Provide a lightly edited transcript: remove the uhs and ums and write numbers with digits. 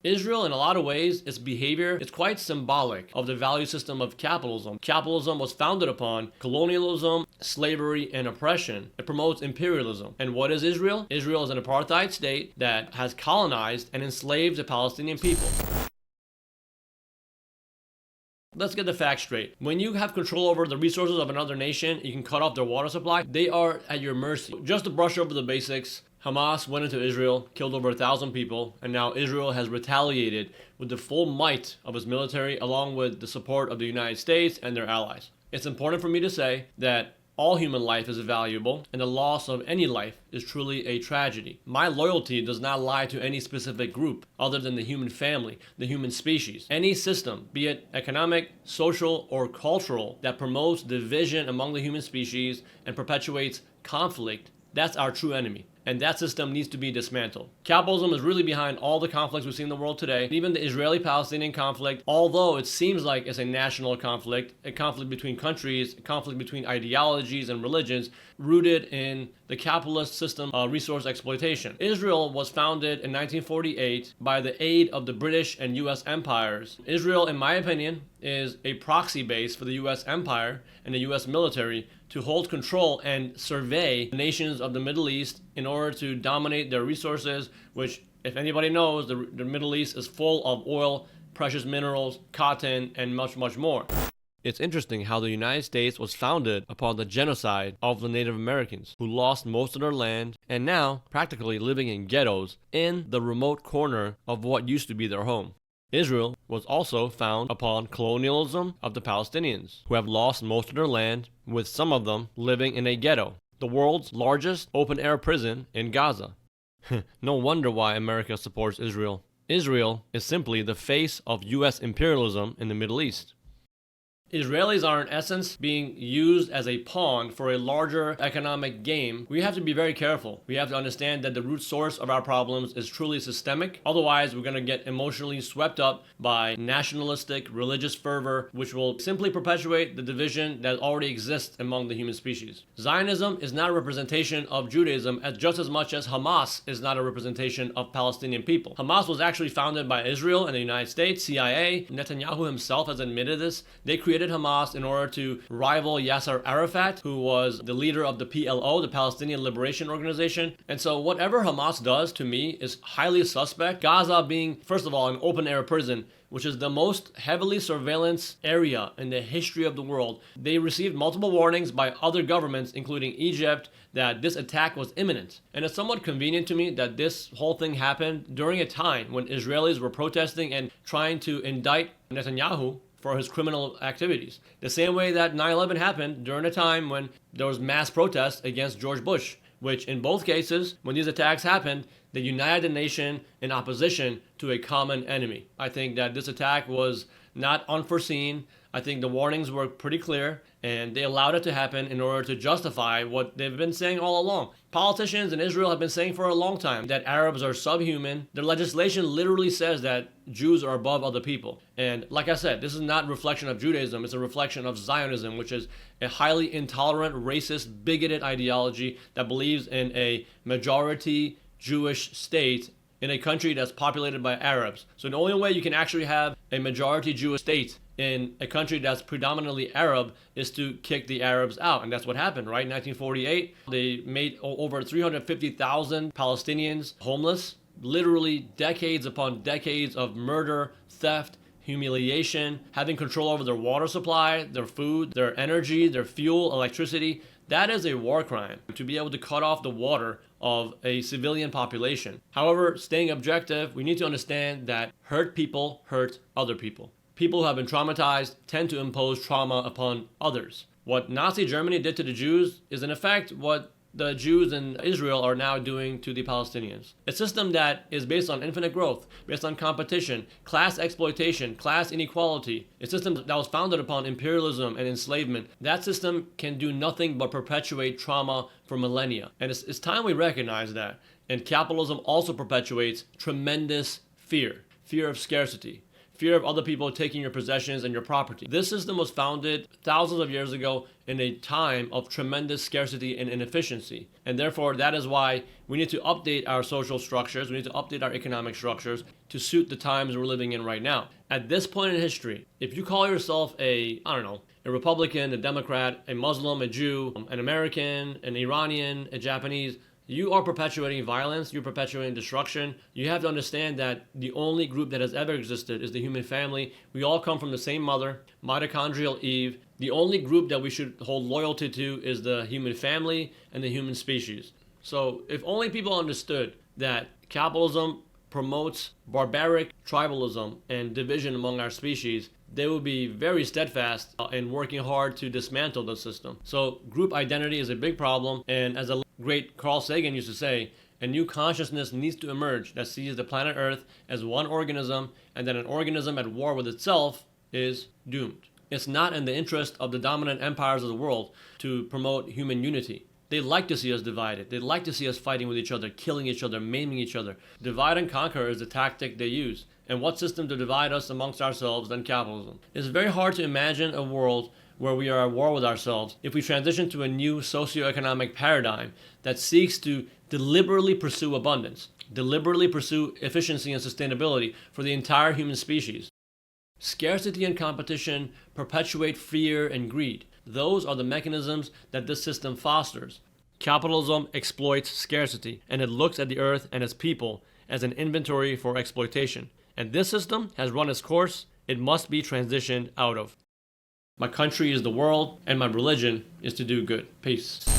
Israel, in a lot of ways, its behavior is quite symbolic of the value system of capitalism. Capitalism was founded upon colonialism, slavery, and oppression. It promotes imperialism. And what is Israel? Israel is an apartheid state that has colonized and enslaved the Palestinian people. Let's get the facts straight. When you have control over the resources of another nation, you can cut off their water supply. They are at your mercy. Just to brush over the basics, Hamas went into Israel, killed over 1,000 people, and now Israel has retaliated with the full might of its military, along with the support of the United States and their allies. It's important for me to say that all human life is valuable, and the loss of any life is truly a tragedy. My loyalty does not lie to any specific group other than the human family, the human species. Any system, be it economic, social, or cultural, that promotes division among the human species and perpetuates conflict, that's our true enemy. And that system needs to be dismantled. Capitalism is really behind all the conflicts we see in the world today. Even the Israeli-Palestinian conflict, although it seems like it's a national conflict, a conflict between countries, a conflict between ideologies and religions, rooted in the capitalist system of resource exploitation. Israel was founded in 1948 by the aid of the British and US empires. Israel, in my opinion, is a proxy base for the US empire and the US military to hold control and survey the nations of the Middle East in order to dominate their resources, which, if anybody knows, the Middle East is full of oil, precious minerals, cotton, and much, much more. It's interesting how the United States was founded upon the genocide of the Native Americans, who lost most of their land and now practically living in ghettos in the remote corner of what used to be their home. Israel was also founded upon colonialism of the Palestinians, who have lost most of their land, with some of them living in a ghetto, the world's largest open-air prison in Gaza. No wonder why America supports Israel. Israel is simply the face of US imperialism in the Middle East. Israelis are in essence being used as a pawn for a larger economic game. We have to be very careful. We have to understand that the root source of our problems is truly systemic. Otherwise, we're going to get emotionally swept up by nationalistic, religious fervor, which will simply perpetuate the division that already exists among the human species. Zionism is not a representation of Judaism just as much as Hamas is not a representation of Palestinian people. Hamas was actually founded by Israel and the United States, CIA. Netanyahu himself has admitted this. They created Hamas in order to rival Yasser Arafat, who was the leader of the PLO, the Palestinian Liberation Organization. And so whatever Hamas does, to me, is highly suspect. Gaza being, first of all, an open-air prison, which is the most heavily surveillance area in the history of the world. They received multiple warnings by other governments, including Egypt, that this attack was imminent. And it's somewhat convenient to me that this whole thing happened during a time when Israelis were protesting and trying to indict Netanyahu for his criminal activities. The same way that 9/11 happened during a time when there was mass protest against George Bush, which in both cases, when these attacks happened, they united the nation in opposition to a common enemy. I think that this attack was not unforeseen. I think the warnings were pretty clear, and they allowed it to happen in order to justify what they've been saying all along. Politicians in Israel have been saying for a long time that Arabs are subhuman. Their legislation literally says that Jews are above other people. And like I said, this is not a reflection of Judaism, it's a reflection of Zionism, which is a highly intolerant, racist, bigoted ideology that believes in a majority Jewish state in a country that's populated by Arabs. So the only way you can actually have a majority Jewish state in a country that's predominantly Arab is to kick the Arabs out. And that's what happened, right? In 1948, they made over 350,000 Palestinians homeless. Literally decades upon decades of murder, theft, humiliation, having control over their water supply, their food, their energy, their fuel, electricity. That is a war crime, to be able to cut off the water of a civilian population. However, staying objective, we need to understand that hurt people hurt other people. People who have been traumatized tend to impose trauma upon others. What Nazi Germany did to the Jews is in effect what the Jews in Israel are now doing to the Palestinians. A system that is based on infinite growth, based on competition, class exploitation, class inequality, a system that was founded upon imperialism and enslavement. That system can do nothing but perpetuate trauma for millennia. And it's time we recognize that. And capitalism also perpetuates tremendous fear of scarcity, fear of other people taking your possessions and your property. This system was founded thousands of years ago in a time of tremendous scarcity and inefficiency. And therefore, that is why we need to update our social structures, we need to update our economic structures to suit the times we're living in right now. At this point in history, if you call yourself a Republican, a Democrat, a Muslim, a Jew, an American, an Iranian, a Japanese, you are perpetuating violence, you're perpetuating destruction. You have to understand that the only group that has ever existed is the human family. We all come from the same mother, mitochondrial Eve. The only group that we should hold loyalty to is the human family and the human species. So if only people understood that capitalism promotes barbaric tribalism and division among our species, they will be very steadfast in working hard to dismantle the system. So group identity is a big problem, and as a great Carl Sagan used to say, a new consciousness needs to emerge that sees the planet Earth as one organism, and that an organism at war with itself is doomed. It's not in the interest of the dominant empires of the world to promote human unity. They like to see us divided. They like to see us fighting with each other, killing each other, maiming each other. Divide and conquer is the tactic they use. And what system to divide us amongst ourselves than capitalism? It's very hard to imagine a world where we are at war with ourselves if we transition to a new socioeconomic paradigm that seeks to deliberately pursue abundance, deliberately pursue efficiency and sustainability for the entire human species. Scarcity and competition perpetuate fear and greed. Those are the mechanisms that this system fosters. Capitalism exploits scarcity, and it looks at the earth and its people as an inventory for exploitation. And this system has run its course. It must be transitioned out of. My country is the world, and my religion is to do good. Peace.